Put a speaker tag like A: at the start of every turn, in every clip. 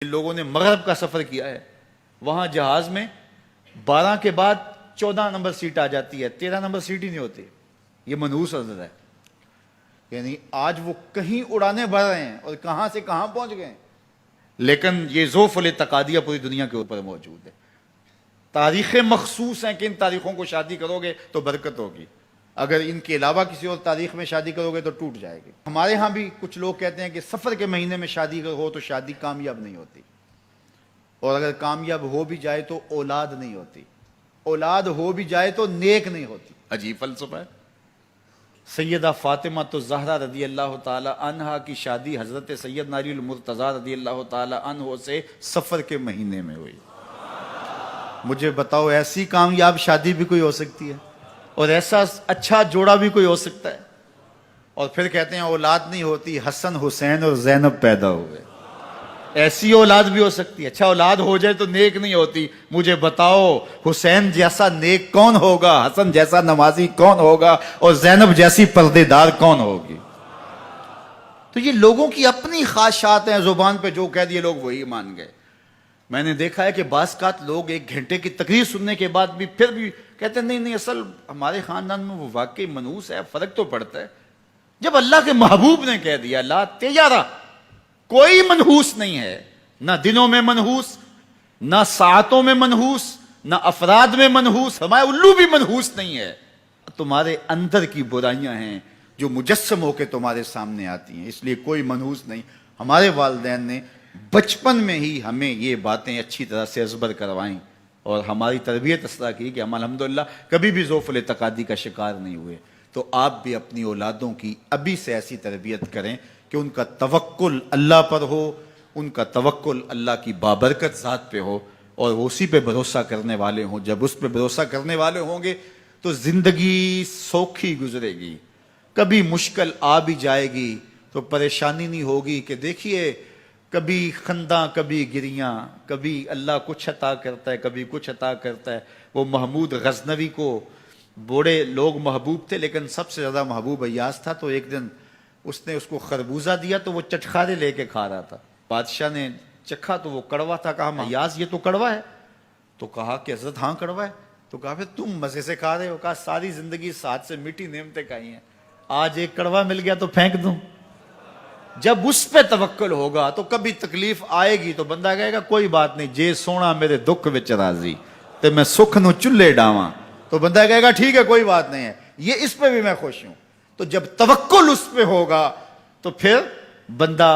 A: لوگوں نے مغرب کا سفر کیا ہے، وہاں جہاز میں 12 کے بعد 14 نمبر سیٹ آ جاتی ہے، 13 نمبر سیٹ ہی نہیں ہوتی. یہ منحوس عدد ہے. یعنی آج وہ کہیں اڑانے بھر رہے ہیں اور کہاں سے کہاں پہنچ گئے ہیں، لیکن یہ ذوف الاعتقادیہ پوری دنیا کے اوپر موجود ہے. تاریخیں مخصوص ہیں کہ ان تاریخوں کو شادی کرو گے تو برکت ہوگی، اگر ان کے علاوہ کسی اور تاریخ میں شادی کرو گے تو ٹوٹ جائے گی. ہمارے ہاں بھی کچھ لوگ کہتے ہیں کہ سفر کے مہینے میں شادی ہو تو شادی کامیاب نہیں ہوتی، اور اگر کامیاب ہو بھی جائے تو اولاد نہیں ہوتی، اولاد ہو بھی جائے تو نیک نہیں ہوتی. عجیب فلسفہ ہے. سیدہ فاطمہ تو زہرا رضی اللہ تعالی عنہا کی شادی حضرت سیدنا علی المرتضیٰ رضی اللہ تعالی عنہ سے سفر کے مہینے میں ہوئی. مجھے بتاؤ ایسی کامیاب شادی بھی کوئی ہو سکتی ہے، اور ایسا اچھا جوڑا بھی کوئی ہو سکتا ہے؟ اور پھر کہتے ہیں اولاد نہیں ہوتی، حسن حسین اور زینب پیدا ہوئے. ایسی اولاد بھی ہو سکتی ہے. اچھا اولاد ہو جائے تو نیک نہیں ہوتی. مجھے بتاؤ حسین جیسا نیک کون ہوگا، حسن جیسا نمازی کون ہوگا، اور زینب جیسی پردے دار کون ہوگی؟ تو یہ لوگوں کی اپنی خواہشات ہیں، زبان پہ جو کہہ دیے لوگ وہی مان گئے. میں نے دیکھا ہے کہ بعض اوقات لوگ 1 گھنٹے کی تقریر سننے کے بعد بھی پھر بھی کہتے ہیں نہیں اصل ہمارے خاندان میں وہ واقعی منحوس ہے، فرق تو پڑتا ہے. جب اللہ کے محبوب نے کہہ دیا لا تیارہ، کوئی منحوس نہیں ہے، نہ دنوں میں منحوس، نہ ساعتوں میں منحوس، نہ افراد میں منحوس، ہمارے الو بھی منحوس نہیں ہے. تمہارے اندر کی برائیاں ہیں جو مجسم ہو کے تمہارے سامنے آتی ہیں، اس لیے کوئی منحوس نہیں. ہمارے والدین نے بچپن میں ہی ہمیں یہ باتیں اچھی طرح سے ازبر کروائیں اور ہماری تربیت اس طرح کی کہ ہم الحمدللہ کبھی بھی ذوف الاعتقادی کا شکار نہیں ہوئے. تو آپ بھی اپنی اولادوں کی ابھی سے ایسی تربیت کریں کہ ان کا توکل اللہ پر ہو، ان کا توکل اللہ کی بابرکت ذات پہ ہو، اور وہ اسی پہ بھروسہ کرنے والے ہوں. جب اس پہ بھروسہ کرنے والے ہوں گے تو زندگی سوکھی گزرے گی. کبھی مشکل آ بھی جائے گی تو پریشانی نہیں ہوگی کہ دیکھیے کبھی خنداں کبھی گریاں، کبھی اللہ کچھ عطا کرتا ہے کبھی کچھ عطا کرتا ہے. وہ محمود غزنوی کو بوڑھے لوگ محبوب تھے، لیکن سب سے زیادہ محبوب ایاز تھا. تو ایک دن اس نے اس کو خربوزہ دیا تو وہ چٹخارے لے کے کھا رہا تھا. بادشاہ نے چکھا تو وہ کڑوا تھا. کہا ایاز یہ تو کڑوا ہے. تو کہا کہ حضرت ہاں کڑوا ہے. تو کہا پھر تم مزے سے کھا رہے ہو. کہا ساری زندگی ساتھ سے میٹھی نعمتیں کھائی ہیں، آج ایک کڑوا مل گیا تو پھینک دوں. جب اس پہ توکل ہوگا تو کبھی تکلیف آئے گی تو بندہ کہے گا کوئی بات نہیں، جے سونا میرے دکھ وچ راضی تے میں سکھ نو چلے ڈاواں. تو بندہ کہے گا ٹھیک ہے کوئی بات نہیں ہے، یہ اس پہ بھی میں خوش ہوں. تو جب توکل اس پہ ہوگا تو پھر بندہ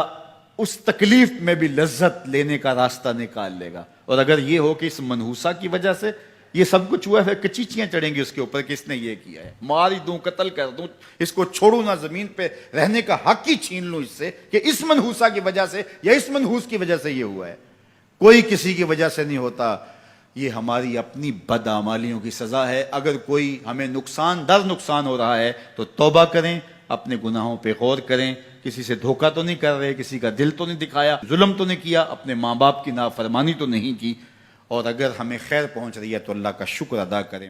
A: اس تکلیف میں بھی لذت لینے کا راستہ نکال لے گا. اور اگر یہ ہو کہ اس منحوسہ کی وجہ سے یہ سب کچھ ہوا ہے، کچیچیاں چڑھیں گی اس کے اوپر کہ اس نے یہ کیا ہے، مار ہی دوں قتل کر دوں، اس کو چھوڑوں نہ، زمین پہ رہنے کا حق ہی چھین لوں اس سے کہ اس منحوسہ کی وجہ سے یا اس منحوس کی وجہ سے یہ ہوا ہے. کوئی کسی کی وجہ سے نہیں ہوتا. یہ ہماری اپنی بدعمالیوں کی سزا ہے. اگر کوئی ہمیں نقصان در نقصان ہو رہا ہے تو توبہ کریں، اپنے گناہوں پہ غور کریں. کسی سے دھوکہ تو نہیں کر رہے، کسی کا دل تو نہیں دکھایا، ظلم تو نہیں کیا، اپنے ماں باپ کی نافرمانی تو نہیں کی. اور اگر ہمیں خیر پہنچ رہی ہے تو اللہ کا شکر ادا کریں.